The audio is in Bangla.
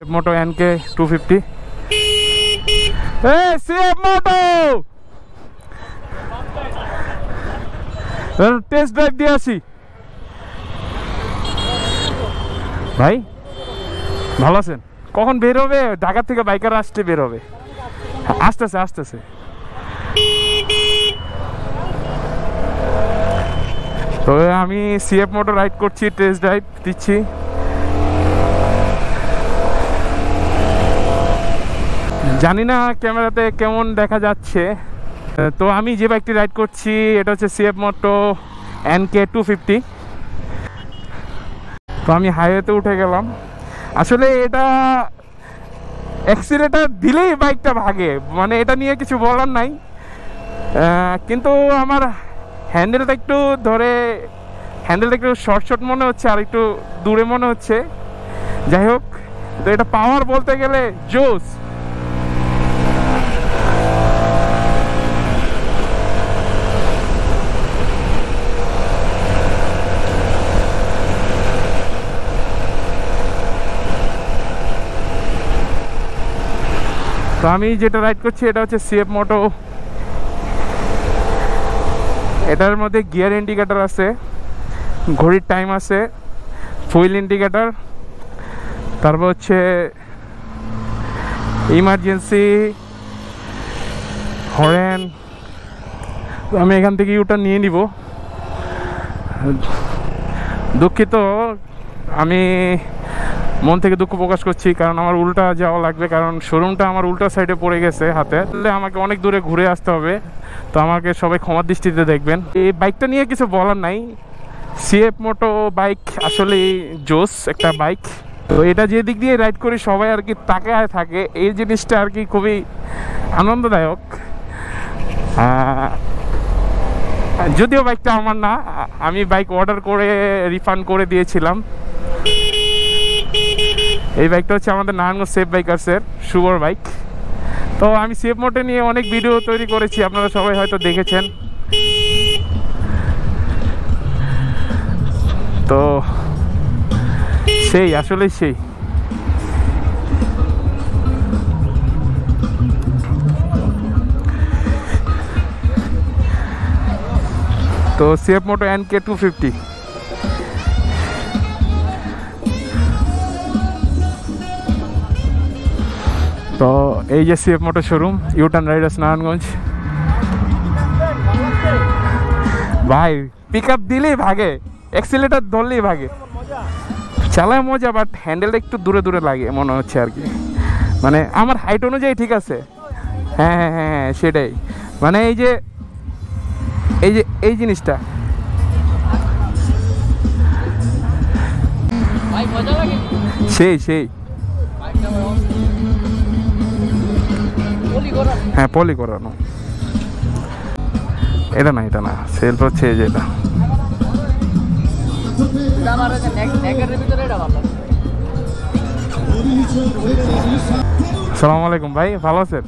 मोटो NK 250 CF मोटो टेस्ट ड्राइव দিয়ে আসি ভাই ভালো আছেন কখন বের হবে ঢাকা থেকে বাইকার আসতে বের হবে আসতেছে তো আমি CF মোটর রাইড করছি টেস্ট ড্রাইভ দিচ্ছি জানি না ক্যামেরাতে কেমন দেখা যাচ্ছে তো আমি যে বাইকটি রাইড করছি এটা হচ্ছে CF মোটো NK 250 তো আমি হাইওয়েতে উঠে গেলাম আসলে এটা অ্যাক্সিলারেটর দিলেই বাইকটা ভাগে মানে এটা নিয়ে কিছু বলার নাই কিন্তু আমার হ্যান্ডেলটা একটু শর্ট মনে হচ্ছে আর একটু দূরে মনে হচ্ছে যাই হোক তো এটা পাওয়ার বলতে গেলে জোস তো আমি যেটা রাইড করছি এটা হচ্ছে CF মোটো এটার মধ্যে গিয়ার ইন্ডিকেটর আছে ঘড়ির টাইম আছে ফুয়েল ইন্ডিকেটর তারপর হচ্ছে ইমার্জেন্সি হর্ন তো আমি এখান থেকে ইউটার্ন নিয়ে নিব দুঃখিত আমি মন থেকে দুঃখ প্রকাশ করছি কারণ আমার উল্টা যাওয়া লাগবে কারণ শোরুমটা আমার উল্টা সাইডে পড়ে গেছে হাতে তাহলে আমাকে অনেক দূরে ঘুরে আসতে হবে তো আমাকে সবাই ক্ষমার দৃষ্টিতে দেখবেন এই বাইকটা নিয়ে কিছু বলার নাই CF মোটো বাইক আসলে জোস একটা বাইক তো এটা যে দিক দিয়ে রাইড করি সবাই আর কি তাকায় থাকে এই জিনিসটা আর কি খুবই আনন্দদায়ক যদিও বাইকটা আমার না আমি বাইক অর্ডার করে রিফান্ড করে দিয়েছিলাম এই বাইকটা হচ্ছে আমাদের নারায়ণগঞ্জ সেফ বাইকার্সের শুভর বাইক তো আমি CF মোটো নিয়ে অনেক ভিডিও তৈরি করেছি আপনারা সবাই হয়তো দেখেছেন তো সেই আসলেই সেই তো CF মোটো NK 250 তো এই যে CF মোটো শোরুম ইউটার্ন রাইডার্স নারায়ণগঞ্জ ভাই পিক আপ দিলেই ভাগে অ্যাক্সিলারেটর ধরলেই ভাগে চালায় মজা বাট হ্যান্ডেলটা একটু দূরে দূরে লাগে মনে হচ্ছে আর কি মানে আমার হাইট অনুযায়ী ঠিক আছে হ্যাঁ সেটাই মানে এই জিনিসটা সেই হ্যাঁ পলি করানো এটা না সেলফ হচ্ছে এই যেটা আসসালামু আলাইকুম ভাই ভালো আছেন